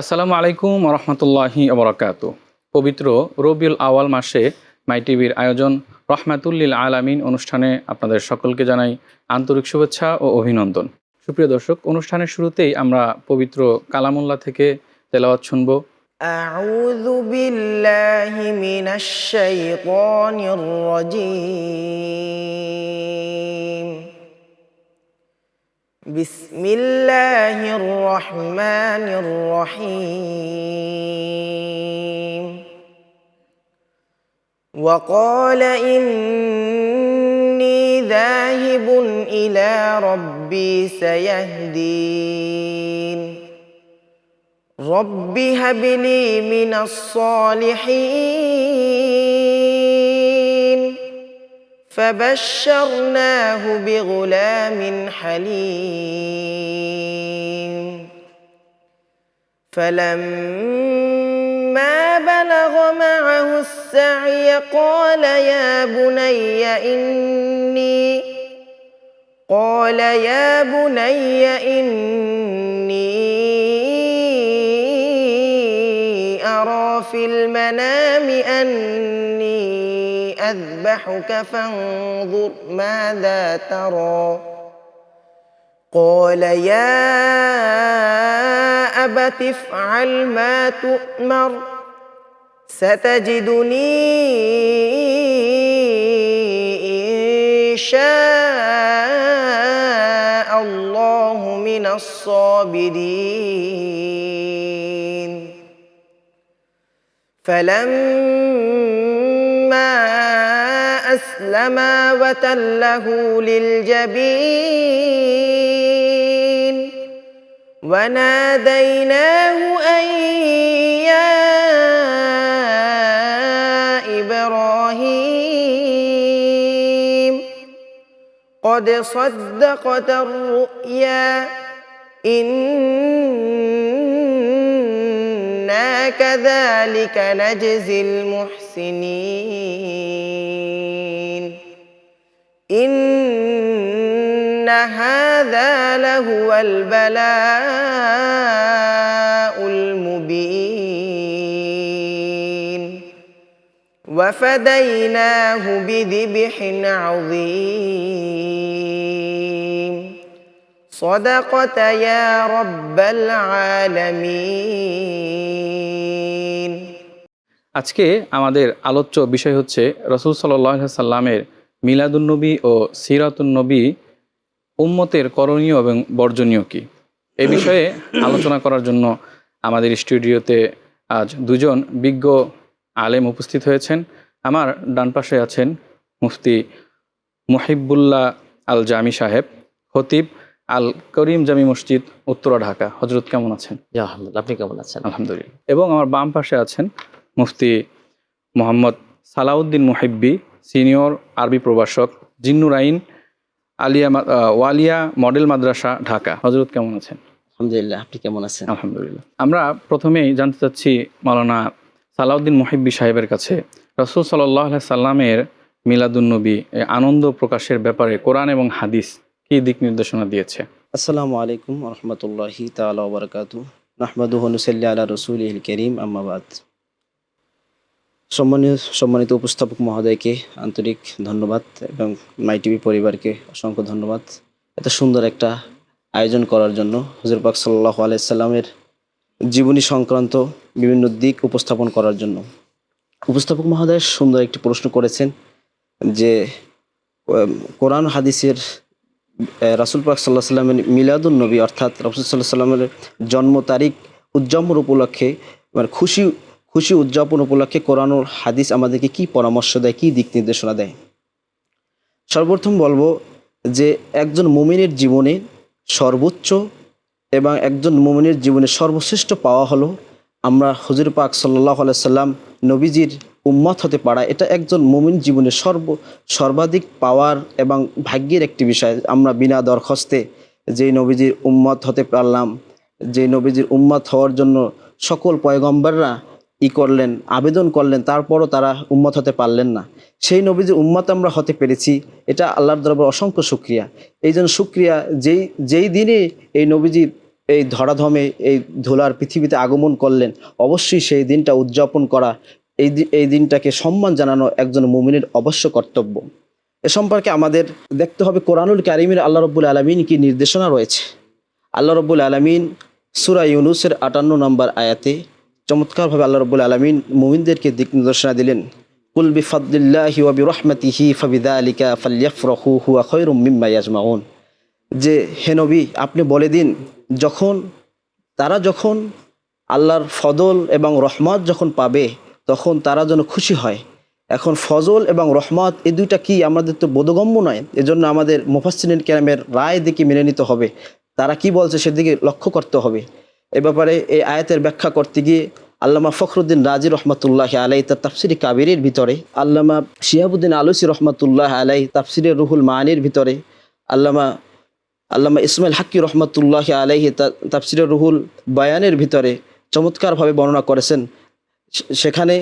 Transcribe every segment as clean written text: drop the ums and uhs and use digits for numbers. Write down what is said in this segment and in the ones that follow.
আসসালামু আলাইকুম রহমতুল্লাহি আবরাকাতু। পবিত্র রবিউল আওয়াল মাসে মাই টিভির আয়োজন রহমাতুল্লিল আলামিন অনুষ্ঠানে আপনাদের সকলকে জানাই আন্তরিক শুভেচ্ছা ও অভিনন্দন। সুপ্রিয় দর্শক, অনুষ্ঠানের শুরুতেই আমরা পবিত্র কালামুল্লাহ থেকে তেলাওয়াত শুনব। আউযু বিল্লাহি মিনাশ শাইতানির রাজীম। বিসমিল্লাহির রহমানির রহিম। وقال إني ذاهب إلى ربي سيهدين رب هب لي من الصالحين فبشرناه بغلام حليم فلما بلغ معه السعي قال يا بني إني أرى في المنام أني أذبحك فانظر ماذا ترى قال يا أبت افعل ما تؤمر ستجدني إن شاء الله من الصابرين فلما أسلما وتله للجبين وناديناه أن يا إبراهيم قد صدقت الرؤيا إنا كذلك نجزي المحسنين إن هذا لهو البلاء المبين وفديناه بذبح عظيم صدقت يا رب العالمين। আজকে আমাদের আলোচ্য বিষয় হচ্ছে রাসূল সাল্লাল্লাহু আলাইহি সাল্লামের মিলাদুন্নবী ও সিরাতুন্নবী উম্মতের করণীয় এবং বর্জনীয় কি। এ বিষয়ে আলোচনা করার জন্য আমাদের স্টুডিওতে আজ দুজন বিজ্ঞ আলেম উপস্থিত হয়েছেন। আমার ডান পাশে আছেন মুফতি মুহিবুল্লাহ আল জামি সাহেব, খতিব আল করিম জামি মসজিদ, উত্তরা, ঢাকা। হজরত কেমন আছেন? আলহামদুলিল্লাহ, আপনি কেমন আছেন? আলহামদুলিল্লাহ। এবং আমার বাম পাশে আছেন মুফতি মোহাম্মদ সালাউদ্দিন মুহিব্বি, সিনিয়র আরবি প্রভাষক, জিন্নুরাইন ওয়ালিয়া মডেল মাদ্রাসা, ঢাকা। হজরত কেমন আছেন? আলহামদুলিল্লাহ, আপনি কেমন আছেন? আলহামদুলিল্লাহ। আমরা প্রথমেই জানতে চাচ্ছি মাওলানা সালাউদ্দিন মুহিব্বি সাহেবের কাছে, রাসূল সাল্লাল্লাহু আলাইহি সাল্লামের মিলাদুন্নবী আনন্দ প্রকাশের ব্যাপারে কোরআন এবং হাদিস কি দিক নির্দেশনা দিয়েছে? আসসালামু আলাইকুম ওয়া রাহমাতুল্লাহি তাআলা ওয়া বারাকাতুহু। নাহমাদুহু ওয়া নুসাল্লি আলা রাসূলিহিল কারীম, আম্মা বাদ। সম্মানিত উপস্থাপক মহোদয়কে আন্তরিক ধন্যবাদ এবং মাই টিভি পরিবারকে অসংখ্য ধন্যবাদ এত সুন্দর একটা আয়োজন করার জন্য, হুজুর পাক সাল্লাল্লাহু আলাইহি সাল্লামের জীবনী সংক্রান্ত বিভিন্ন দিক উপস্থাপন করার জন্য। উপস্থাপক মহোদয় সুন্দর একটি প্রশ্ন করেছেন যে কোরআন হাদিসের রাসূল পাক সাল্লাল্লাহু আলাইহি সাল্লামের মিলাদুন্নবী অর্থাৎ রাসূল সাল্লাল্লাহু আলাইহি সাল্লামের জন্ম তারিখ উদযাপন উপলক্ষে, মানে খুশি উদযাপন উপলক্ষে কোরআন ও হাদিস আমাদেরকে কি পরামর্শ দেয়, কি দিক নির্দেশনা দেয়। সর্বপ্রথম বলবো যে একজন মুমিনের জীবনে সর্বোচ্চ এবং একজন মুমিনের জীবনে সর্বশ্রেষ্ঠ পাওয়া হলো আমরা হুজুর পাক সাল্লাল্লাহু আলাইহি সাল্লাম নবীজির উম্মত হতে পারা। এটা একজন মুমিন জীবনে সর্বাধিক পাওয়ার এবং ভাগ্যের একটি বিষয়। আমরা বিনা দরখাস্তে যেই নবীজির উম্মত হতে পারলাম, যে নবীজির উম্মত হওয়ার জন্য সকল পয়গম্বররা করলেন, আবেদন করলেন, তারপরও তারা উম্মত হতে পারলেন না। সেই নবীজির উম্মত আমরা হতে পেরেছি, এটা আল্লাহর দরবারে অসংখ্য শুকরিয়া। এই জন্য শুকরিয়া, যেই দিনে এই নবীজির এই ধরাধামে এই ধুলার পৃথিবীতে আগমন করলেন, অবশ্যই সেই দিনটা উদযাপন করা, এই দিনটাকে সম্মান জানানো একজন মুমিনের অবশ্য কর্তব্য। এ সম্পর্কে আমাদের দেখতে হবে কোরআনুল কারিমের আল্লাহ রব্বুল আলমিন কি নির্দেশনা রয়েছে। আল্লাহ রব্বুল আলমিন সূরা ইউনূসের 58 নম্বর আয়াতে চমৎকারভাবে আল্লাহ রব্বুল আলমিন মুমিনদেরকে দিক নির্দেশনা দিলেন, কুল বিফাদলিল্লাহি ওয়া বিরহমাতিহি ফাবিযালিকা ফালইফরাহু হুয়া খায়রুম মিম্মা ইয়াজমাউন। যে হে নবী, আপনি বলে দিন, তারা যখন আল্লাহর ফজল এবং রহমত যখন পাবে তখন তারা যেন খুশি হয়। এখন ফজল এবং রহমত এই দুইটা কি আমাদের তো বোধগম্য নয়, এজন্য আমাদের মুফাসসিরিন কেরামের রায় দিকে মেনে নিতে হবে, তারা কি বলছে সেদিকে লক্ষ্য করতে হবে। এ ব্যাপারে এই আয়াতের ব্যাখ্যা করতে গিয়ে আল্লামা ফখরুদ্দিন রাজি রহমতুল্লাহ আলাই তার তাফসিরে কাবিরের ভিতরে, আল্লামা শিহাবুদ্দিন আলুসি রহমতুল্লাহ আলাই তাফসিরে রুহুল মানির ভিতরে, আল্লামা ইসমাইল হাক্কি রহমতুল্লাহ আলাইহি তাফসিরে রুহুল বায়ানের ভিতরে চমৎকারভাবে বর্ণনা করেছেন। সেখানে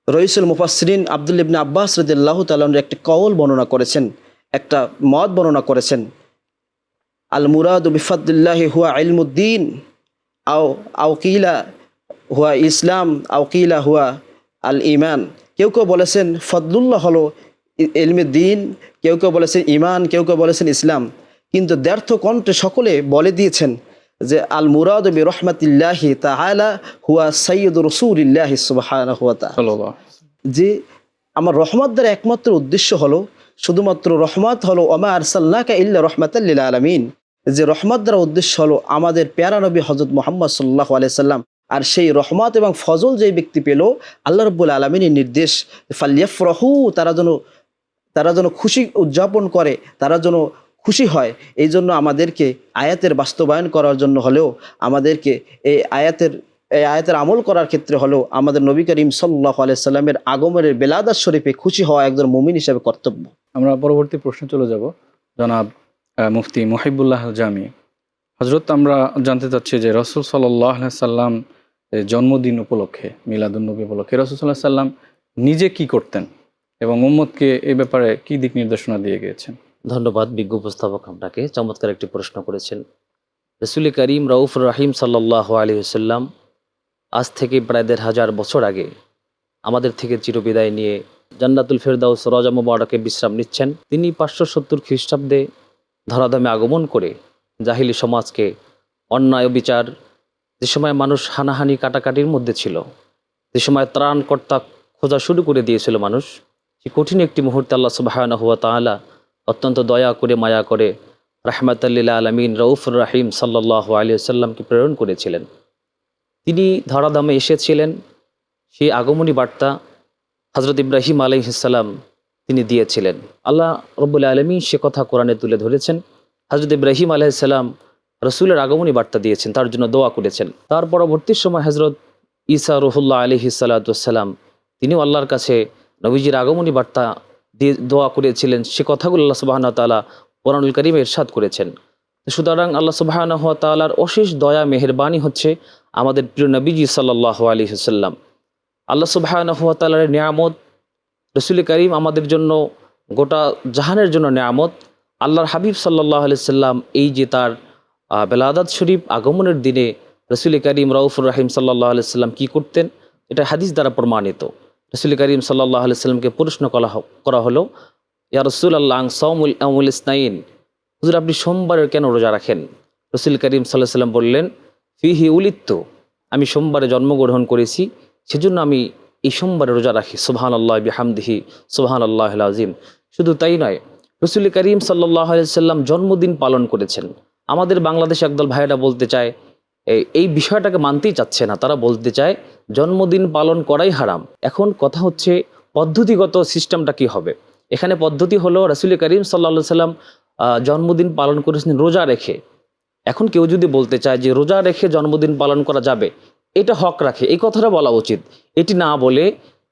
রইসুল মুফাসসিরিন আব্দুল্লাহ ইবনে আব্বাস রাদিয়াল্লাহু তাআলা একটি কওল বর্ণনা করেছেন, একটা মত বর্ণনা করেছেন, আল মুরাদু বিফাদলিল্লাহি হুয়া ইলমুদ্দিন আও কিলা হুয়া ইসলাম আও কিলা হুয়া আল ঈমান। কেউ কেউ বলেছেন ফদলুল্লাহ হলো ইলমে দিন, কেউ কেউ বলেছেন ঈমান, কেউ কেউ বলেছেন ইসলাম, কিন্তু দ্ব্যর্থ কণ্ঠে সকলে বলে দিয়েছেন যে আল মুরাদু বিরহমাতিল্লাহি তাআলা হুয়া সাইয়্যিদুর রাসূলিল্লাহি সুবহানাহু ওয়া তাআলা। যে আমার রহমত দ্বারা একমাত্র উদ্দেশ্য হলো, শুধুমাত্র রহমত হলো ওমা আরসালনাকা ইল্লা রাহমাতাল লিল আলামিন, যে রহমত দ্বারা উদ্দেশ্য হলো আমাদের প্যারা নবী হযরত মুহাম্মদ সাল্লাল্লাহু আলাইহি সাল্লাম। আর সেই রহমত এবং ফজল যেই ব্যক্তি পেল, আল্লাহ রাব্বুল আলামিনের নির্দেশ ফালইফরাহু, তারা যেন খুশি উদযাপন করে, তারা যেন খুশি হয়। এই জন্য আমাদেরকে আয়াতের বাস্তবায়ন করার জন্য হলেও, আমাদেরকে এই আয়াতের আমল করার ক্ষেত্রে হলেও আমাদের নবী করিম সাল্লাল্লাহু আলাইহি সাল্লামের আগমনের বেলাদাত শরীফে খুশি হওয়া একজন মুমিন হিসেবে কর্তব্য। আমরা পরবর্তী প্রশ্নে চলে যাব। জনাব মুফতি মুহিবুল্লাহ জামি হযরত, আমরা জানতে চাচ্ছি যে রাসূল সাল্লাল্লাহু আলাইহি সাল্লাম জন্মদিন উপলক্ষে, মিলাদুন্নবী উপলক্ষে রাসূল সাল্লাল্লাহু আলাইহি সাল্লাম নিজে কি করতেন এবং উম্মতকে এই ব্যাপারে কি দিক নির্দেশনা দিয়ে গিয়েছেন? ধন্যবাদ বিজ্ঞ উপস্থাপক, আপনাকে চমৎকার একটি প্রশ্ন করেছেন। রাসূল করিম রাউফুর রহিম সাল্লাল্লাহু আলাইহি ওয়াসাল্লাম আজ থেকে প্রায় ১৫০০ বছর আগে আমাদের থেকে চিরবিদায় নিয়ে জান্নাতুল ফেরদাউস রজা মুবারকে বিশ্রাম নিচ্ছেন। তিনি ৫৭০ খ্রিস্টাব্দে ধরাধামে আগমন করে জাহিলি সমাজকে অন্যায় বিচার, যে সময় মানুষ হানাহানি কাটাকাটির মধ্যে ছিল, যে সময় ত্রাণকর্তা খোঁজা শুরু করে দিয়েছিল মানুষ, সেই কঠিন একটি মুহূর্তে আল্লাহ সুবহানাহু ওয়া তাআলা অত্যন্ত দয়া করে মায়া করে রাহমাতাল লিল আলামিন রাউফুর রহিম সাল্লাল্লাহু আলাইহি ওয়াসাল্লামকে প্রেরণ করেছিলেন। তিনি ধরাধামে এসেছিলেন, সেই আগমনী বার্তা হযরত ইব্রাহিম আলাইহিস সালাম তিনি দিয়েছিলেন। আল্লাহ রাব্বুল আলামিন সে কথা কোরআনে তুলে ধরেছেন। হযরত ইব্রাহিম আলাইহিস সালাম রাসূলের আগমনী বার্তা দিয়েছেন, তার জন্য দোয়া করেছেন। তার পরবর্তী সময় হযরত ঈসা রুহুল্লাহ আলাইহিস সালাতু ওয়াস সালাম তিনিও আল্লাহর কাছে নবীজির আগমনী বার্তা দিয়ে দোয়া করেছিলেন। সে কথাগুলো আল্লাহ সুবহানাহু ওয়া তাআলা কোরআনুল কারীমে ইরশাদ করেছেন। সুতরাং আল্লাহ সুবহানাহু ওয়া তাআলার অশেষ দয়া মেহেরবানি হচ্ছে আমাদের প্রিয় নবীজি সাল্লাল্লাহু আলাইহি ওয়াসাল্লাম। আল্লাহ সুবহানাহু ওয়া তাআলার নিয়ামত, রাসূল করিম আমাদের জন্য, গোটা জাহানের জন্য নিয়ামত। আল্লাহর হাবিব সাল্লাল্লাহু আলাইহি ওয়াসাল্লাম এই যে তার বেলাদাত শরীফ আগমনের দিনে রাসূল করিম রাউফুর রহিম সাল্লাল্লাহু আলাইহি ওয়াসাল্লাম কী করতেন, এটা হাদিস দ্বারা প্রমাণিত। রাসূল করিম সাল্লাল্লাহু আলাইহি ওয়াসাল্লামকে প্রশ্ন করা হলো, ইয়া রাসূলুল্লাহ সাওমুল ইয়াউমুল ইসনাইন, হুজুর আপনি সোমবারের কেন রোজা রাখেন? রাসূল করিম সাল্লাল্লাহু আলাইহি ওয়াসাল্লাম বললেন, ফিহি উলিদতু, আমি সোমবারে জন্মগ্রহণ করেছি, সেজন্য আমি এই সোমবারে রোজা রাখি। সুবহানাল্লাহি বিহামদিহি সুবহানাল্লাহিল আযীম। শুধু তাই নয়, রাসূল করিম সাল্লাল্লাহু আলাইহি ওয়াসাল্লাম জন্মদিন পালন করেছেন। আমাদের বাংলাদেশে একদল ভাইয়েরা বলতে চায়, এই বিষয়টাকে মানতেই চাচ্ছে না, তারা বলতে চায় জন্মদিন পালন করাই হারাম। এখন কথা হচ্ছে পদ্ধতিগত সিস্টেমটা কি হবে। এখানে পদ্ধতি হলো রাসূল করিম সাল্লাল্লাহু আলাইহি ওয়াসাল্লাম জন্মদিন পালন করেছেন রোজা রেখে। এখন কেউ যদি বলতে চায় যে রোজা রেখে জন্মদিন পালন করা যাবে, এটা হক রাখে, এই কথাটা বলা উচিত। এটি না বলে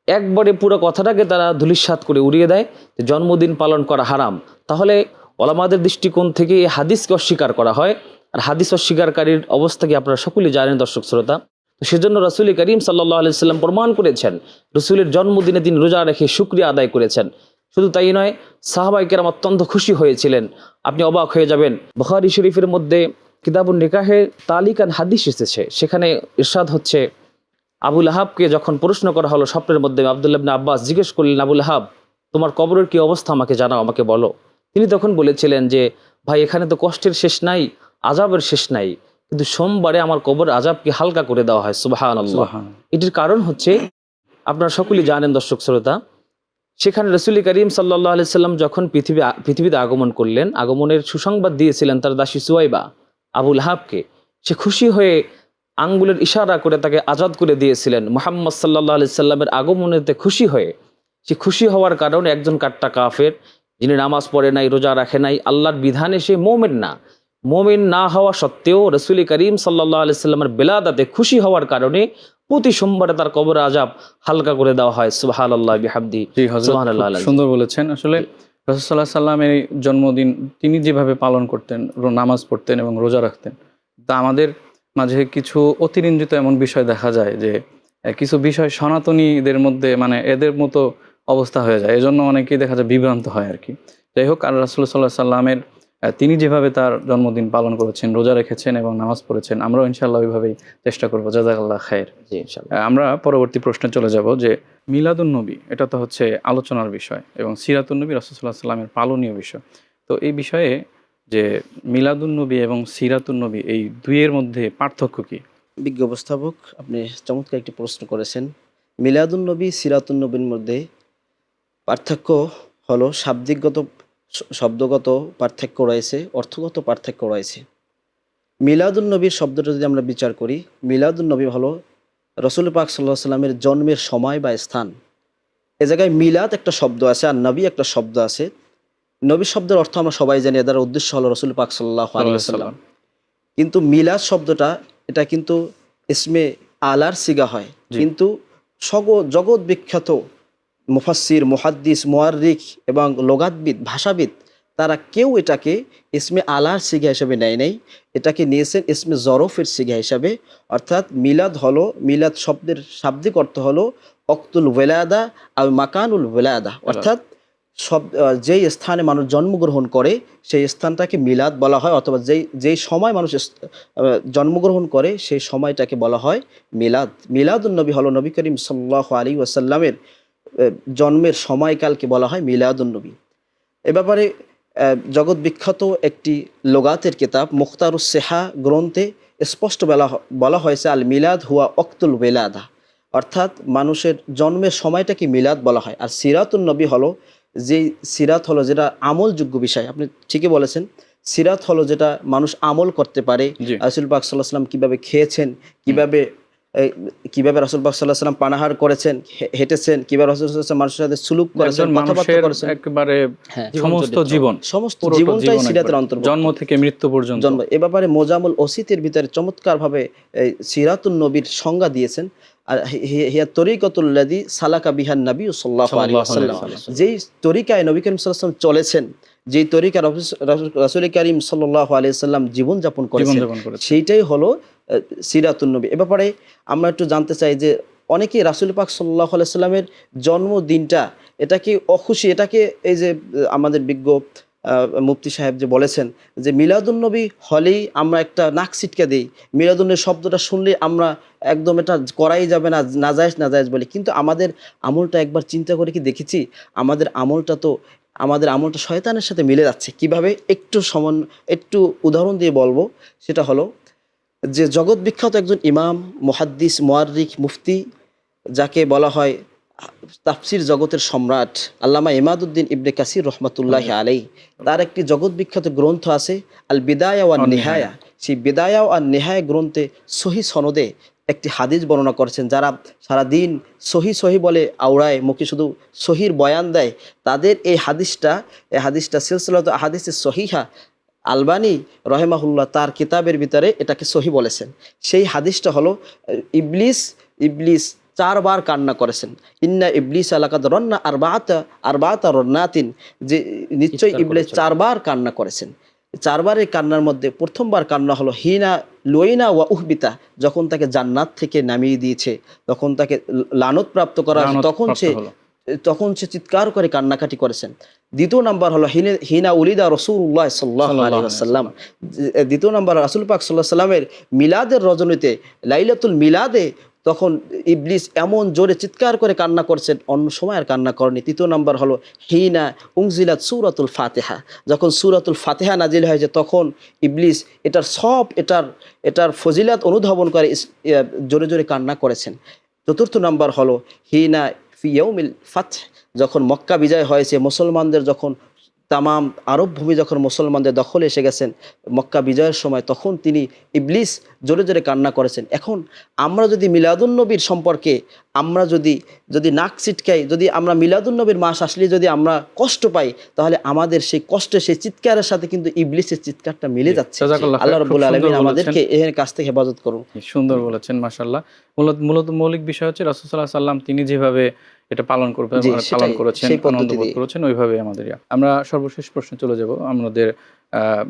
একবারে পুরো কথাটাকে তারা ধূলিসাৎ করে উড়িয়ে দেয় যে জন্মদিন পালন করা হারাম। তাহলে ওলামাদের দৃষ্টিকোণ থেকে এই হাদিসকে অস্বীকার করা হয়, আর হাদিস অস্বীকারীর অবস্থা কি আপনারা সকলেই জানেন দর্শক শ্রোতা। তো সেজন্য রাসূল করিম সাল্লাল্লাহু আলাইহি ওয়াসাল্লাম প্রমাণ করেছেন, রাসূলের জন্মদিনে তিনি রোজা রেখে শুকরিয়া আদায় করেছেন। শুধু তাই নয়, সাহাবায়ে কেরাম অত্যন্ত খুশি হয়েছিলেন। আপনি অবাক হয়ে যাবেন, বুখারী শরীফের মধ্যে কিতাবুন নিকাহে তালিকান হাদিস এসেছে, সেখানে ইরশাদ হচ্ছে আবুল আহাবকে যখন প্রশ্ন করা হলো স্বপ্নের মধ্যে, আব্দুল্লাহ ইবনে আব্বাস জিজ্ঞেস করলেন, আবুল আহাব তোমার কবরের কি অবস্থা আমাকে জানাও, আমাকে বলো। তিনি তখন বলেছিলেন যে ভাই এখানে তো কষ্টের শেষ নাই, আজাবের শেষ নাই, কিন্তু সোমবারে আমার কবর আজাবকে হালকা করে দেওয়া হয়। সুবহানাল্লাহ। সুবহানাল্লাহ। এটির কারণ হচ্ছে আপনারা সকলেই জানেন দর্শক শ্রোতা, সেখানে রাসূল করিম সাল্লাল্লাহু আলাইহি সাল্লাম যখন পৃথিবীতে আগমন করলেন, আগমনের সুসংবাদ দিয়েছিলেন তার দাসী সুয়াইবা আবুল আহাবকে। সে খুশি হয়ে আঙ্গুলের ইশারা করে তাকে আজাদ করে দিয়েছিলেন। মুহাম্মদ সাল্লাল্লাহু আলাইহি সাল্লামের আগমনেতে খুশি হয়ে, সে খুশি হওয়ার কারণে একজন কাট্টা কাফের, যিনি নামাজ পড়ে নাই, রোজা রাখে নাই, আল্লাহর বিধানে সে মোমেন না, মোমেন না হওয়া সত্ত্বেও রাসূল করিম সাল্লাল্লাহু আলাইহি সাল্লামের বেলাদাতে খুশি হওয়ার কারণে প্রতি সোমবারে তার কবর আজাব হালকা করে দেওয়া হয়। সুবহানাল্লাহ বিহামদি। জি হযরত, সুবহানাল্লাহ খুব আলাইহি। সুন্দর বলেছেন। আসলে রাসূল সাল্লাল্লাহু আলাইহি সাল্লামের এই জন্মদিন তিনি যেভাবে পালন করতেন, নামাজ পড়তেন এবং রোজা রাখতেন, তা আমাদের মাঝে কিছু অতিরঞ্জিত এমন বিষয় দেখা যায় যে কিছু বিষয় সনাতনীদের মধ্যে মানে এদের মতো অবস্থা হয়ে যায়, এজন্য অনেকেই দেখা যায় বিভ্রান্ত হয় আর কি। যাই হোক, আর রাসূল সাল্লাল্লাহু আলাইহি সাল্লামের তিনি যেভাবে তার জন্মদিন পালন করেছেন, রোজা রেখেছেন এবং নামাজ পড়েছেন, আমরাও ইনশাআল্লাহ ওইভাবেই চেষ্টা করবো। জাযাকাল্লাহ খায়ের। জি ইনশাআল্লাহ। আমরা পরবর্তী প্রশ্নে চলে যাব যে মিলাদুন নবী, এটা তো হচ্ছে আলোচনার বিষয়, এবং সিরাতুন নবী রাসূল সাল্লাল্লাহু আলাইহি সাল্লামের পালনীয় বিষয়। তো এই বিষয়ে যে মিলাদুন নবী এবং সিরাতুন নবী, এই দুইয়ের মধ্যে পার্থক্য কি? বিজ্ঞ উপস্থাপক, আপনি চমৎকার একটি প্রশ্ন করেছেন। মিলাদুন নবী সিরাতুন নবীর মধ্যে পার্থক্য হলো শাব্দিকগত, শব্দগত পার্থক্য রয়েছে, অর্থগত পার্থক্য রয়েছে। মিলাদুন নবীর শব্দটা যদি আমরা বিচার করি, মিলাদুন নবী হলো রসুল পাক সাল্লাল্লাহু আলাইহি সাল্লামের জন্মের সময় বা স্থান। এ জায়গায় মিলাদ একটা শব্দ আছে আর নবী একটা শব্দ আছে। নবী শব্দের অর্থ আমরা সবাই জানি, এদের উদ্দেশ্য হলো রসুল পাক সাল্লাল্লাহু আলাইহি ওয়াসাল্লাম। কিন্তু মিলাদ শব্দটা এটা কিন্তু ইসমে আলার সিগা হয়, কিন্তু জগৎ বিখ্যাত মুফাসসির, মুহাদ্দিস, মুআররিখ এবং লোগাতবিদ, ভাষাবিদ, তারা কেউ এটাকে ইসমে আলার সিগা হিসেবে নেয় নাই, এটাকে নিয়েছেন ইসমে জরফের সিগা হিসাবে। অর্থাৎ মিলাদ হলো, মিলাদ শব্দের শাব্দিক অর্থ হলো ওয়াক্তুল ওয়েলাদা আর মাকানুল ওয়েলাদা, অর্থাৎ যেই স্থানে মানুষ জন্মগ্রহণ করে সেই স্থানটাকে মিলাদ বলা হয়, অথবা যেই সময় মানুষ জন্মগ্রহণ করে সেই সময়টাকে বলা হয় মিলাদ। মিলাদুন নবী হলো নবী করিম সাল্লাল্লাহু আলাইহি ওয়াসাল্লামের জন্মের সময়কালকে বলা হয় মিলাদুন নবী। এ ব্যাপারে জগৎ বিখ্যাত একটি লোগাতের কিতাব মুখতারুস সিহা গ্রন্থে স্পষ্ট বলা হয়েছে আল মিলাদ হুয়া ওয়াক্তুল ওয়েলাদা, অর্থাৎ মানুষের জন্মের সময়টাকে মিলাদ বলা হয়। আর সিরাতুন নবী হলো সিরাত হলো যেটা আমলযোগ্য বিষয়। আপনি ঠিকই বলেছেন, সিরাত হলো যেটা মানুষ আমল করতে পারে। রাসূল পাক সাল্লাল্লাহু আলাইহি ওয়াসাল্লাম কিভাবে খেয়েছেন, কিভাবে রাসূল পাক সাল্লাল্লাহু আলাইহি ওয়াসাল্লাম পানাহার করেছেন, হেঁটেছেন, কিভাবে রাসূল সাল্লাল্লাহু আলাইহি ওয়াসাল্লাম মানুষের সাথে সুলুক করেছেন, কথাবার্তা করেছেন, একেবারে সমস্ত সমস্ত জীবনটাই সিরাতের অন্তর্ভুক্ত, জন্ম থেকে মৃত্যু পর্যন্ত। এ ব্যাপারে মোজামুল ওসিতের ভিতরে চমৎকারভাবে সিরাতুন নবীর সংজ্ঞা দিয়েছেন। আর হিয়া তরিকাতুল্লাযী সালাকা বিহান নবী সাল্লাল্লাহু আলাইহি ওয়াসাল্লাম, যেই তরিকায় নবী করিম সাল্লাল্লাহু আলাইহি ওয়াসাল্লাম চলেছেন, যেই তরিকা রাসূল করিম সাল্লাল্লাহু আলাইহি ওয়াসাল্লাম জীবনযাপন করেছেন, সেইটাই হলো সিরাতুন নবী। এ ব্যাপারে আমরা একটু জানতে চাই যে অনেকেই রাসূল পাক সাল্লাল্লাহু আলাইহি ওয়াসাল্লামের জন্মদিনটা এটাকে অখুশি, এটাকে এই যে আমাদের বিজ্ঞ মুফতি সাহেব যে বলেছেন যে মিলাদুন নবী হলেই আমরা একটা নাক ছিটকে দিই, মিলাদুন নবী শব্দটা শুনলে আমরা একদম এটা করাই যাবে না, নাজায়েজ বলি। কিন্তু আমাদের আমলটা একবার চিন্তা করে কি দেখেছি, আমাদের আমলটা শয়তানের সাথে মিলে যাচ্ছে কিভাবে? একটু উদাহরণ দিয়ে বলবো। সেটা হলো যে জগৎ বিখ্যাত একজন ইমাম, মুহাদ্দিস, মুআররিখ, মুফতি, যাকে বলা হয় তাফসির জগতের সম্রাট, আল্লামা ইমাদউদ্দিন ইবনে কাসির রহমাতুল্লাহি আলাইহি, তার একটি জগৎ বিখ্যাত গ্রন্থ আছে আল বিদায়া ওয়ান নিহায়া। সেই বিদায়া ওয়ান নিহায়া গ্রন্থে সহি সনদে একটি হাদিস বর্ণনা করেছেন। যারা সারাদিন সহি বলে আওড়ায়, মুখে শুধু সহির বয়ান দেয়, তাদের এই হাদিসটা সিলসিলাত আহাদিসে সহিহা আলবানী রহেমাহুল্লাহ তার কিতাবের ভিতরে এটাকে সহি বলেছেন। সেই হাদিসটা হলো ইবলিস 4 বার কান্না করেছেন। ইন্না ইবলিস লাকাদ রান্না আরবাআতা রান্নাতিন, যে নিশ্চয়ই ইবলিস 4 বার কান্না করেছেন। 4 বারের কান্নার মধ্যে প্রথমবার কান্না হলো হিনা লুইনা ওয়া উহবিতা, যখন তাকে জান্নাত থেকে নামিয়ে দিয়েছে, তখন তাকে লানত প্রাপ্ত করা, তখন সে তখন সে চিৎকার করে কান্নাকাটি করেছেন। দ্বিতীয় নাম্বার হলো হিনা উলিদা রাসূলুল্লাহ সাল্লাল্লাহু আলাইহি ওয়াসাল্লাম, দ্বিতীয় নাম্বার রাসূল পাক সাল্লাল্লাহু আলাইহি সাল্লামের মিলাদের রজনীতে, লাইলাতুল মিলাদে তখন ইবলিস এমন জোরে চিৎকার করে কান্না করছেন, অন্য সময় আর কান্না করেনি। তৃতীয় নাম্বার হলো হিনা উনজিলাত সূরাতুল ফাতিহা, যখন সূরাতুল ফাতিহা নাজিল হয়েছে তখন ইবলিস এটার ফজিলাত অনুধাবন করে জোরে জোরে কান্না করেছেন। চতুর্থ নাম্বার হলো হিনা ফি ইয়াউমিল ফাতহ, যখন মক্কা বিজয় হয়েছে, মুসলমানদের যখন তামাম আরব ভূমি যখন মুসলমানদের দখলে এসে গেছেন মক্কা বিজয়ের সময়, তখন তিনি ইবলিস জোরে জোরে কান্না করেছেন। এখন আমরা যদি মিলাদুন্নবীর সম্পর্কে আমরা যদি নাক ছিটকাই, যদি আমরা মিলাদুন্নবীর মাস আসলে যদি আমরা কষ্ট পাই, তাহলে আমাদের সেই কষ্টে সেই চিৎকারের সাথে কিন্তু ইবলিসের চিৎকারটা মিলে যাচ্ছে। জাযাকাল্লাহ খাইর, আল্লাহ খুব রাব্বুল সুন্দর আলামিন বলেছেন। আমাদেরকে এর কাছ থেকে হেফাজত করুন। সুন্দর বলেছেন, মাশাআল্লাহ। মূলত মৌলিক বিষয় হচ্ছে রাসূল সাল্লাল্লাহু আলাইহি সাল্লাম তিনি যেভাবে এটা পালন জি, পালন সেটাই, করেছেন, সেই পদ্ধতি আনন্দ বোধ দিয়ে। করেছেন, ওইভাবে আমাদের আমরা সর্বশেষ প্রশ্নে চলে যাব। আমাদের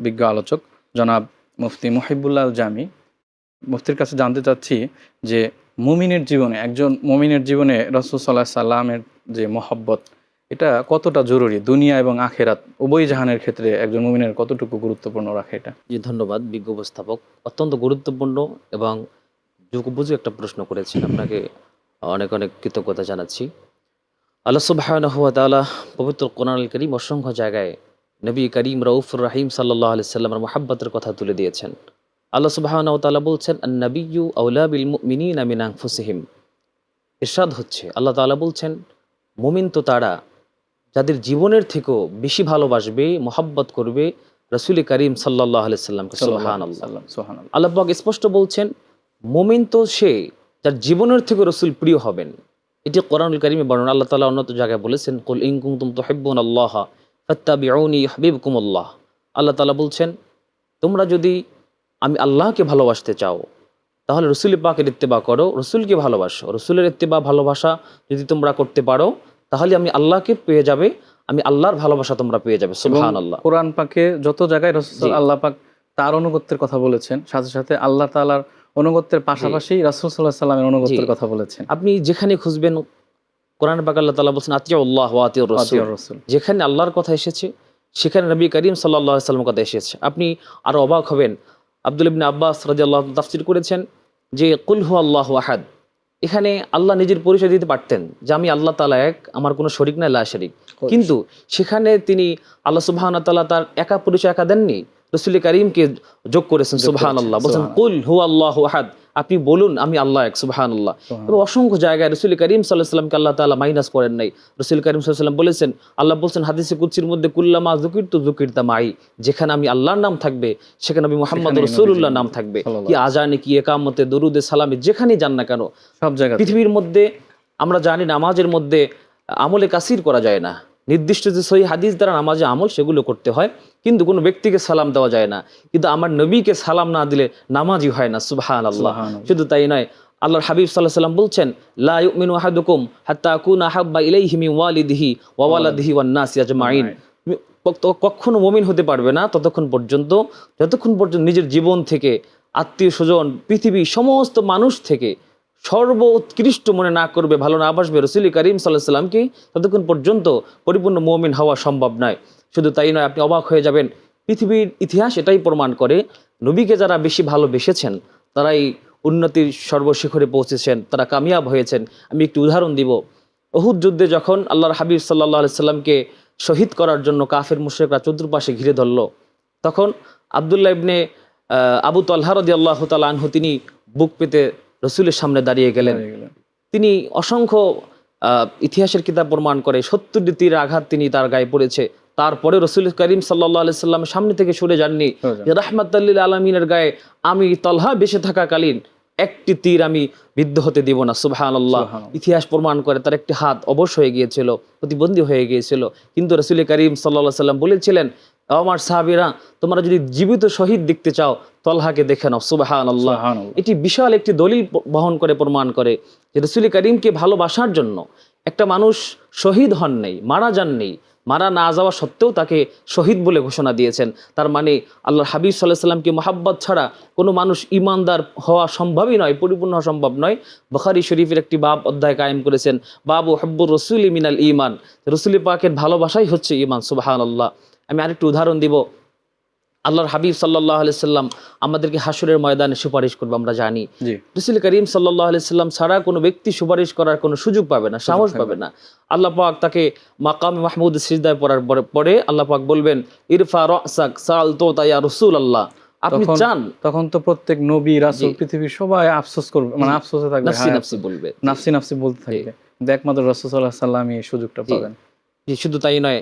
বিজ্ঞ আলোচক জনাব মুফতি মুহিবুল্লাহ আল জামি, মুফতির কাছে জানতে চাচ্ছি যে মুমিনের জীবনে, একজন মুমিনের জীবনে রাসূল সাল্লাল্লাহু আলাইহি সাল্লামের যে মহব্বত, এটা কতটা জরুরি দুনিয়া এবং আখেরাত উভয় জাহানের ক্ষেত্রে একজন মুমিনের কতটুকু গুরুত্বপূর্ণ রাখে এটা? জি, ধন্যবাদ বিজ্ঞ উপস্থাপক। অত্যন্ত গুরুত্বপূর্ণ এবং যুগোপযোগী একটা প্রশ্ন করেছেন, আপনাকে অনেক অনেক কৃতজ্ঞতা জানাচ্ছি। আল্লাহ সুবহানাহু ওয়া তাআলা পবিত্র কোরআনুল কারীম অসংখ্য জায়গায় নবী করিম রাউফুর রহিম সাল্লাল্লাহু আলাইহি সাল্লামের মুহাব্বতের কথা তুলে দিয়েছেন। আল্লাহ সুবহানাহু ওয়া তাআলা বলছেন, আন-নাবিয়্যু আওলা বিল মুমিনিনা মিন আনফুসিহিম। ইরশাদ হচ্ছে, আল্লাহ তাআলা বলছেন, মুমিন তো তারা যাদের জীবনের থেকেও বেশি ভালোবাসবে, মুহাব্বত করবে রাসূল করিম সাল্লাল্লাহু আলাইহি সাল্লামকে। সুবহানাল্লাহ। সুবহানাল্লাহ। আল্লাহ পাক স্পষ্ট বলছেন, মুমিন তো সে যার জীবনের থেকে রসুল প্রিয় হবেন। এটি কোরআনুল কারীমে বর্ণনা। আল্লাহ তাআলা অন্যত জায়গায় বলেছেন, কুল ইন কুনতুম তুহিব্বুনাল্লাহ ফাত্তাবিউনি ইউহিব্বুকুমুল্লাহ। আল্লাহ তাআলা বলছেন, তোমরা যদি আমি আল্লাহকে ভালোবাসতে চাও তাহলে রসুল পাকের ইত্তেবা করো, রসুলকে ভালোবাসো। রসুলের ইত্তেবা ভালোবাসা যদি তোমরা করতে পারো তাহলে আমি আল্লাহকে পেয়ে যাবে, আমি আল্লাহর ভালোবাসা তোমরা পেয়ে যাবে। সুবহানাল্লাহ। কোরআন পাকে যত জায়গায় রাসূল জি। আল্লাহ পাক তার অনুগত্যের কথা বলেছেন, সাথে সাথে আল্লাহ তাআলার অনুগত্যের পাশাপাশি রাসূল সাল্লাল্লাহু আলাইহি সাল্লামের অনুগত্যের জি। কথা বলেছেন। আপনি যেখানে খুঁজবেন কোরআন পাক আল্লাহ তাআলা বলছেন, আতিউল্লাহ ওয়া আতিউর রাসূল। আতিউর রাসূল। যেখানে আল্লাহর কথা এসেছে সেখানে নবী করিম সাল্লাল্লাহু আলাইহি সাল্লামের কথা এসেছে। আপনি আরো অবাক হবেন, আব্দুল্লাহ ইবনে আব্বাস রাদিয়াল্লাহু আনহু তাফসীর করেছেন যে কুল হুয়াল্লাহু আহাদ, এখানে আল্লাহ নিজের পরিচয় দিতে পারতেন যে আমি আল্লাহ তাআলা এক, আমার কোনো শরীক নাই, লা শারীক। কিন্তু সেখানে তিনি আল্লাহ সুবহানাহু ওয়া তাআলা তার একা পরিচয় একা দেননি, রাসূল করিমকে যোগ করেছেন। সুবহানাল্লাহ। বলেন কুল হুয়াল্লাহু আহাদ, আপনি বলুন আমি আল্লাহ এক। সুবহানাল্লাহ। এবং অসংখ্য জায়গায় রাসূল করিম সাল্লাল্লাহু আলাইহি সাল্লামকে আল্লাহ তাআলা মাইনাস করেন নাই। রাসূল করিম সাল্লাল্লাহু আলাইহি সাল্লাম বলেছেন, আল্লাহ বলছেন হাদিসে কুদসির মধ্যে, কুল্লামা যুকিরতু যুকিরতা মাই, যেখানে আমি আল্লাহর নাম থাকবে সেখানে নবী মুহাম্মদ সেখানেই রাসূলুল্লাহর নবীজি নাম থাকবে। সাল্লাল্লাহু কি আজানে, কি একামতে, দরুদে, সালামে, যেখানেই যান না কেন সব জায়গায় পৃথিবীর মধ্যে আমরা জানি নামাজের মধ্যে আমলে কাসির করা যায় না, নির্দিষ্ট যে সহি হাদিস দ্বারা নামাজে আমল সেগুলো করতে হয়, কিন্তু কোনো ব্যক্তিকে সালাম দেওয়া যায় না। কিন্তু আমার নবীকে সালাম না দিলে নামাজই হয় না। সুবহানাল্লাহ। শুধু তাই নয়, আল্লাহর হাবিব সাল্লাল্লাহু আলাইহি সাল্লাম বলছেন, লা ইউমিনু আহাদুকুম হাত্তা আকুনা আহাব্বা ইলাইহি মিন ওয়ালিদিহি ওয়া ওয়ালাদিহি ওয়ান নাসি আজমাইন। কখনো মুমিন হতে পারবে না যতক্ষণ পর্যন্ত নিজের জীবন থেকে, আত্মীয় স্বজন, পৃথিবী সমস্ত মানুষ থেকে সর্বোৎকৃষ্ট মনে না করবে, ভালো না বাসবে রাসূল করিম সাল্লাল্লাহু আলাইহি সাল্লামকে, ততক্ষণ পর্যন্ত পরিপূর্ণ মুমিন হওয়া সম্ভব নয়। শুধু তাই নয়, আপনি অবাক হয়ে যাবেন, পৃথিবীর ইতিহাস এটাই প্রমাণ করে, নবীকে যারা বেশি ভালোবেসেছেন তারাই উন্নতির সর্বশিখরে পৌঁছেছেন, তারা কামিয়াব হয়েছেন। আমি একটি উদাহরণ দিব। উহুদ যুদ্ধে যখন আল্লাহর হাবিব সাল্লাল্লাহু আলাইহি সাল্লামকে শহীদ করার জন্য কাফের মুশরিকরা চতুর্পাশে ঘিরে ধরল, তখন আব্দুল্লাহ ইবনে আবু তালহা রাদিয়াল্লাহু তাআলা আনহু তিনি বুক পেতে রসুলের সামনে দাঁড়িয়ে গেলেন। তিনি অসংখ্য ইতিহাসের কিতাব প্রমাণ করে 70টি তীর আঘাত তিনি তার গায়ে পড়েছে, তারপরে রসুল করিম সাল্লাল্লাহু আলাইহি সাল্লামের সামনে থেকে সরে যাননি। রাহমাতাল লিল আলামিনের গায়ে আমি তালহা বেঁচে থাকাকালীন একটি তীর আমি বিদ্ধ হতে দিব না। সুবহানাল্লাহ। ইতিহাস প্রমাণ করে তার একটি হাত অবশ হয়ে গিয়েছিল, প্রতিবন্ধী হয়ে গিয়েছিল, কিন্তু রসুল করিম সাল্লাল্লাহু আলাইহি সাল্লাম বলেছিলেন, আমার সাহাবীরা, তোমরা যদি জীবিত শহীদ দেখতে চাও তলহাকে দেখে নাও। সুবহানাল্লাহ। এটি বিশাল একটি দলিল বহন করে, প্রমাণ করে যে রাসূল করিমকে ভালোবাসার জন্য একটা মানুষ শহীদ হন নাই, মারা যান নেই, মারা না যাওয়া সত্ত্বেও তাকে শহীদ বলে ঘোষণা দিয়েছেন। তার মানে আল্লাহর হাবিব সাল্লাল্লাহু আলাইহি সাল্লামকে মহাব্বত ছাড়া কোনো মানুষ ইমানদার হওয়া সম্ভবই নয়, পরিপূর্ণ হওয়া সম্ভব নয়। বুখারী শরীফের একটি বাব অধ্যায় কায়েম করেছেন, বাবু হুব্বুর রাসূলি মিনাল ঈমান, রাসূল পাকের ভালোবাসাই হচ্ছে ঈমান। সুবহানাল্লাহ। আমি আরেকটু উদাহরণ দিব। আল্লাহর হাবিব সাল্লাল্লাহু আলাইহি সাল্লাম আমাদেরকে হাসরের ময়দানে সুপারিশ করবে, আমরা জানি। জি। রাসূল করিম সাল্লাল্লাহু আলাইহি সাল্লাম ছাড়া কোনো ব্যক্তি সুপারিশ করার কোনো সুযোগ পাবে না, সাহস পাবে না। আল্লাহ পাক তাকে মাকামে মাহমুদ সিজদায় পড়ার পরে আল্লাহ পাক বলবেন, ইরফা রাসাক সালতুতা ইয়া রাসূলুল্লাহ, আপনি চান। তখন তো প্রত্যেক নবী রাসূল পৃথিবীর সবাই আফসোস করবে, মানে আফসোসে থাকবে, নাফসি নাফসি বলবে, নাফসি নাফসি বলতে থাকবে। কিন্তু একমাত্র রাসূল সাল্লাল্লাহু আলাইহি সাল্লাম এই সুযোগটা পাবেন। জি, শুধু তাই নয়,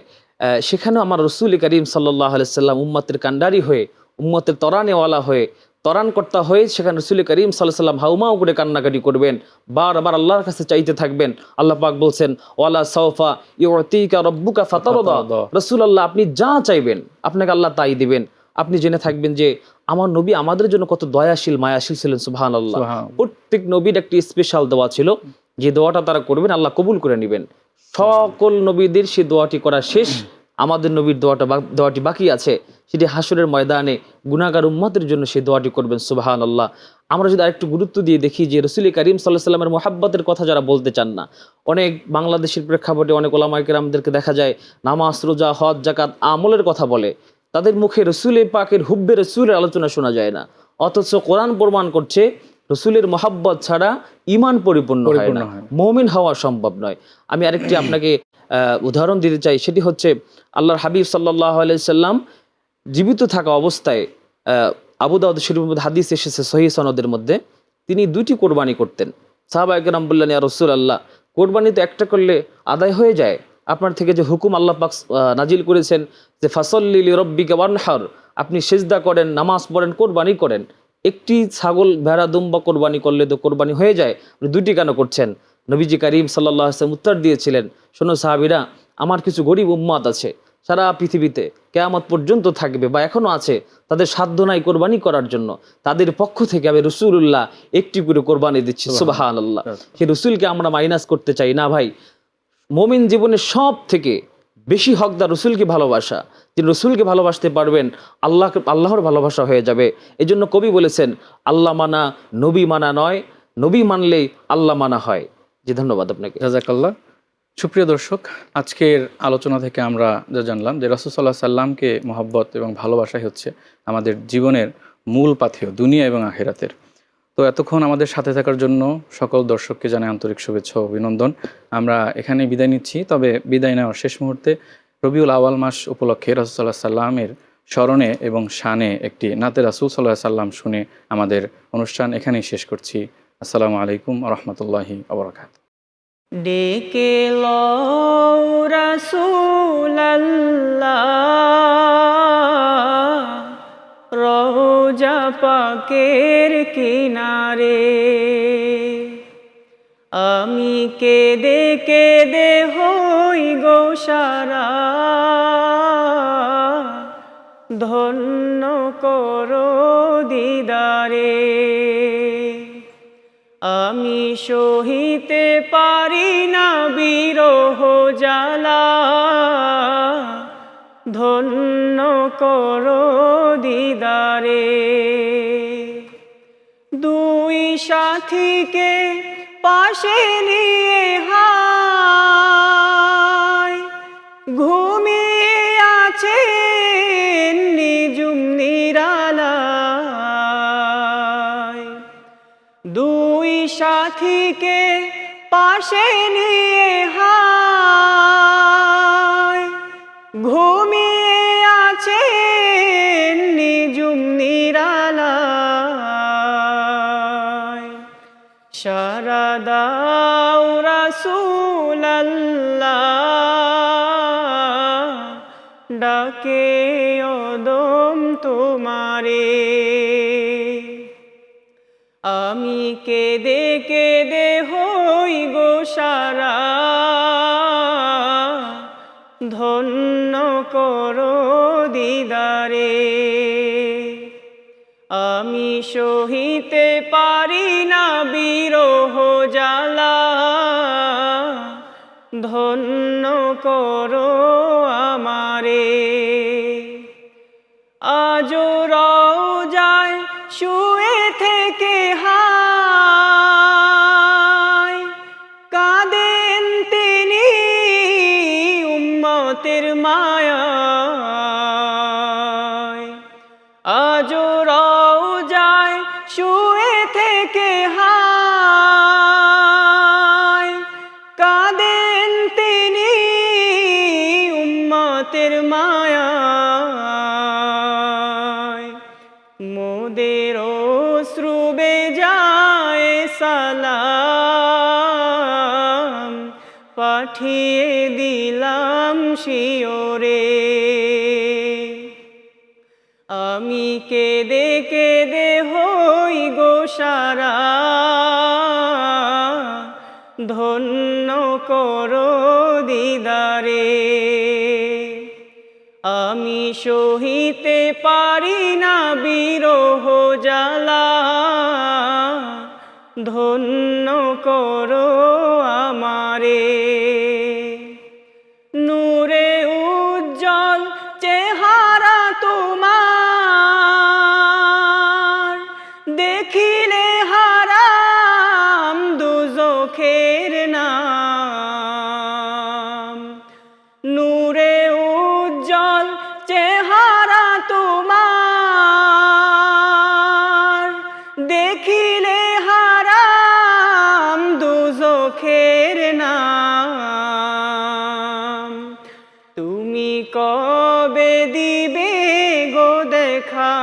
সেখানেও আমার রাসূল করিম সাল্লাল্লাহু আলাইহি সাল্লাম উম্মতের কান্ডারি হয়ে, উম্মতের তরানেওয়ালা হয়ে, তরানকর্তা হয়ে সেখানে রাসূল করিম সাল্লাল্লাহু আলাইহি সাল্লাম হাউমাউ করে কান্নাকাটি করবেন, বারবার আল্লাহর কাছে চাইতে থাকবেন। আল্লাহ পাক বলছেন, ওয়ালা সাওফা ইউতিকা রাব্বুকা ফাতারদা, রাসূলুল্লাহ আপনি যা চাইবেন আপনাকে আল্লাহ তাই দিবেন। আপনি জেনে থাকবেন যে আমার নবী আমাদের জন্য কত দয়াশীল, মায়াশীল ছিলেন। সুবহানাল্লাহ। প্রত্যেক নবীর একটি স্পেশাল দোয়া ছিল, যে দোয়াটা তারা করবেন আল্লাহ কবুল করে নেবেন। সকল নবীদের সেই দোয়াটি করা শেষ, আমাদের নবীর দোয়াটি বাকি আছে, সেটি হাসরের ময়দানে গুনাহগার উম্মতের জন্য সেই দোয়াটি করবেন। সুবহানাল্লাহ। আমরা যদি আরেকটু গুরুত্ব দিয়ে দেখি যে রাসূল করিম সাল্লাল্লাহু আলাইহি সাল্লামের মুহাব্বতের কথা যারা বলতে চান না, অনেক বাংলাদেশের প্রেক্ষাপটে অনেক ওলামায়ে কেরামদেরকে দেখা যায় নামাজ, রোজা, হজ, যাকাত, আমলের কথা বলে, তাদের মুখে রাসূল পাকের হুব্বে রাসূলের আলোচনা শোনা যায় না। অথচ কোরআন প্রমাণ করছে রাসূলের মুহাব্বত ছাড়া ঈমান পরিপূর্ণ হয় না, মুমিন হওয়া সম্ভব নয়। আমি আরেকটি আপনাকে উদাহরণ দিতে চাই, সেটি হচ্ছে আল্লাহর হাবিব সাল্লাল্লাহু আলাইহি সাল্লাম জীবিত থাকা অবস্থায়, আবু দাউদ শরীফের মধ্যে হাদিস এসেছে সহিহ সনদের মধ্যে, তিনি 2টি কোরবানি করতেন। সাহাবায়ে কেরাম বললেন, ইয়া রাসূলুল্লাহ, কোরবানি তো একটা করলে আদায় হয়ে যায়, আপনার থেকে যে হুকুম আল্লাহ পাক নাজিল করেছেন যে ফাসাল্লি লিরাব্বিকা ওয়ানহার, আপনি সিজদা করেন, নামাজ পড়েন, কোরবানি করেন, একটি ছাগল, ভেড়া, দুম্বা কোরবানি করলে তো কোরবানি হয়ে যায়, আপনি 2টি কেন করছেন? নবীজি করিম সাল্লাল্লাহু আলাইহি ওয়াসাল্লাম উত্তর দিয়েছিলেন, শোনো সাহাবীরা, আমার কিছু গরিব উম্মত আছে সারা পৃথিবীতে, কিয়ামত পর্যন্ত থাকবে বা এখনো আছে, তাদের সাধ্য নাই কোরবানি করার জন্য, তাদের পক্ষ থেকে আমি রাসূলুল্লাহ একটি করে কোরবানি দিচ্ছি। সুবহানাল্লাহ। সেই রাসূলকে আমরা মাইনাস করতে চাই না ভাই। মুমিন জীবনের সব থেকে বেশি হকদার রাসূলকে ভালোবাসা। যিনি রাসূলকে ভালোবাসতে পারবেন, আল্লাহর ভালোবাসা হয়ে যাবে। এজন্য কবি বলেছেন, আল্লাহ মানা নবী মানা নয়, নবী মানলেই আল্লাহ মানা হয়। জি, ধন্যবাদ আপনাকে। জাযাকাল্লাহ। সুপ্রিয় দর্শক, আজকের আলোচনা থেকে আমরা যা জানলাম যে রাসূল সাল্লাল্লাহু আলাইহি সাল্লামকে মহব্বত এবং ভালোবাসাই হচ্ছে আমাদের জীবনের মূল পাথেয়, দুনিয়া এবং আখিরাতের। তো এতক্ষণ আমাদের সাথে থাকার জন্য সকল দর্শককে জানাই আন্তরিক শুভেচ্ছা ও অভিনন্দন। আমরা এখানে বিদায় নিচ্ছি। তবে বিদায় নেওয়ার শেষ মুহূর্তে রবিউল আউয়াল মাস উপলক্ষে রাসূল সাল্লাল্লাহু আলাইহি সাল্লামের স্মরণে এবং শানে একটি নাতে রাসূল সাল্লাল্লাহু আলাইহি সাল্লাম শুনে আমাদের অনুষ্ঠান এখানেই শেষ করছি। আসসালামু আলাইকুম ওয়া রাহমাতুল্লাহি ওয়া বারাকাতুহু। ডেকে লও রাসূলাল্লাহ রওজা পাকের কিনারে, আমি কেঁদে কেঁদে হই গো সারা, ধন্য করো দিদারে। আমি সহিতে পারি না বিরহ জ্বালা, ধন্য করো দিদারে। দুই সাথীকে পাশে নিয়ে হায় ঘুমিয়ে আছেন নিজুম নিরালায়। দুই সাথীকে পাশে নিয়ে হায় ঘুমিয়ে আছেন নিজুম নিরালায়। সারা দাও রাসূলাল্লাহ, ডাকে অদম তোমারে। আমি কেঁদে কেঁদে হই গো সারা, ধন্য করো দিদারে। আমি সহিতে পারি না বিরহ জ্বালা, ধন্য করো আমারে। আজও রওজায় শুয়ে থেকে হায় কাঁদেন তিনি উম্মতের মায়ায়। আজও রওজায় শুয়ে থেকে হায় কাঁদেন তিনি উম্মতের মায়ায়। মোদের অশ্রু বেজায় সালাম পাঠিয়ে দিলাম শিওরে। আমি কেঁদে কেঁদে হই গো সারা ধন্য করো দিদারে। আমি সহিতে পারি না বিরহ জ্বালা ধন্য করো আমারে। নূরে উজ্জ্বল চেহারা তোমার দেখিলে হারাম দুজখের নাম। নূরে উজ্জ্বল চেহারা তোমার দেখিলে হারাম দুজখের নাম। তুমি কবে দিবে গো দেখা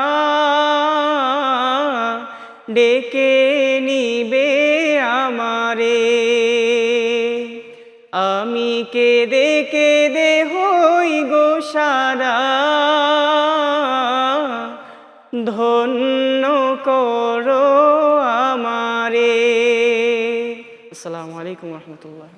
ডেকে নিবে আমারে। আমি কেঁদে কেঁদে হই গো সারা ধন্য করো আমারে। আসসালামু আলাইকুম রহমতুল্লাহ।